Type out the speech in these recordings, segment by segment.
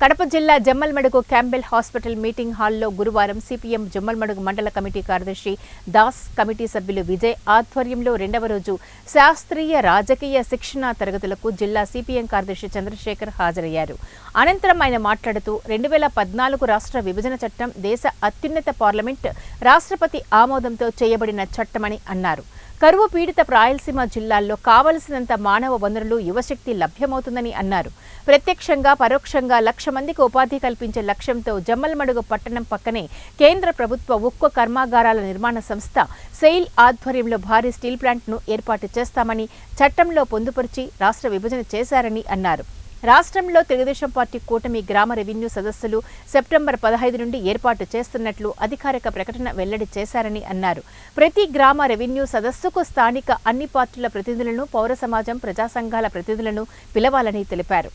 కడప జిల్లా Jammalamadugu Campbell hospital meeting హాల్లో గురువారం సిపిఎం జమ్మలమడుగు మండల కమిటీ కార్యదర్శి దాస్, కమిటీ సభ్యులు విజయ్ ఆధ్వర్యంలో రెండవ రోజు శాస్త్రీయ రాజకీయ శిక్షణా తరగతులకు జిల్లా సిపిఎం కార్యదర్శి చంద్రశేఖర్ హాజరయ్యారు. అనంతరం ఆయన మాట్లాడుతూ 2014 రాష్ట్ర విభజన చట్టం దేశ అత్యున్నత పార్లమెంట్ రాష్ట్రపతి ఆమోదంతో చేయబడిన చట్టమని అన్నారు. కరువు పీడిత రాయలసీమ జిల్లాల్లో కావలసినంత మానవ వనరులు, యువశక్తి లభ్యమవుతుందని అన్నారు. ప్రత్యక్షంగా పరోక్షంగా 1,00,000 మందికి ఉపాధి కల్పించే లక్ష్యంతో జమ్మలమడుగు పట్టణం పక్కనే కేంద్ర ప్రభుత్వ ఉక్కు కర్మాగారాల నిర్మాణ సంస్థ సెయిల్ ఆధ్వర్యంలో భారీ స్టీల్ ప్లాంట్ను ఏర్పాటు చేస్తామని చట్టంలో పొందుపరిచి రాష్ట్ర విభజన చేశారని అన్నారు. రాష్ట్రంలో తెలుగుదేశం పార్టీ కూటమి గ్రామ రెవెన్యూ సదస్సులు సెప్టెంబర్ 15 నుండి ఏర్పాటు చేస్తున్నట్లు అధికారిక ప్రకటన వెల్లడి చేశారని అన్నారు. ప్రతి గ్రామ రెవెన్యూ సదస్సుకు స్థానిక అన్ని పార్టీల ప్రతినిధులను, పౌర సమాజం, ప్రజా సంఘాల ప్రతినిధులను పిలవాలని తెలిపారు.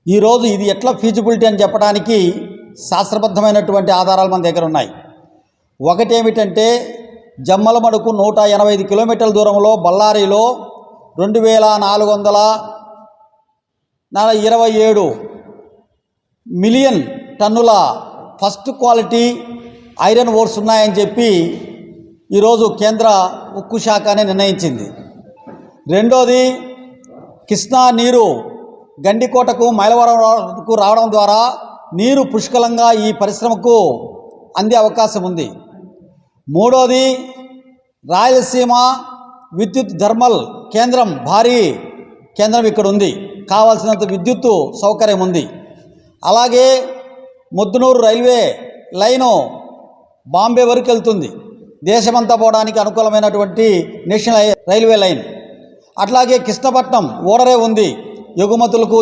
ఈరోజు ఇది ఎట్లా ఫీజిబిలిటీ అని చెప్పడానికి శాస్త్రబద్ధమైనటువంటి ఆధారాలు మన దగ్గర ఉన్నాయి. ఒకటేమిటంటే జమ్మలమడుగు 185 కిలోమీటర్ల దూరంలో బళ్ళారిలో 2,427 మిలియన్ టన్నుల ఫస్ట్ క్వాలిటీ ఐరన్ ఓర్స్ ఉన్నాయని చెప్పి ఈరోజు కేంద్ర ఉక్కు శాఖనే నిర్ణయించింది. రెండోది, కృష్ణా నీరు గండికోటకు, మైలవరంకు రావడం ద్వారా నీరు పుష్కలంగా ఈ పరిశ్రమకు అందే అవకాశం ఉంది. మూడోది, రాయలసీమ విద్యుత్ థర్మల్ కేంద్రం, భారీ కేంద్రం ఇక్కడ ఉంది, కావాల్సినంత విద్యుత్తు సౌకర్యం ఉంది. అలాగే ముద్దునూరు రైల్వే లైను బాంబే వరకు వెళ్తుంది, దేశమంతా పోవడానికి అనుకూలమైనటువంటి నేషనల్ రైల్వే లైన్. అట్లాగే కృష్ణపట్నం ఓడరే ఉంది, ఎగుమతులకు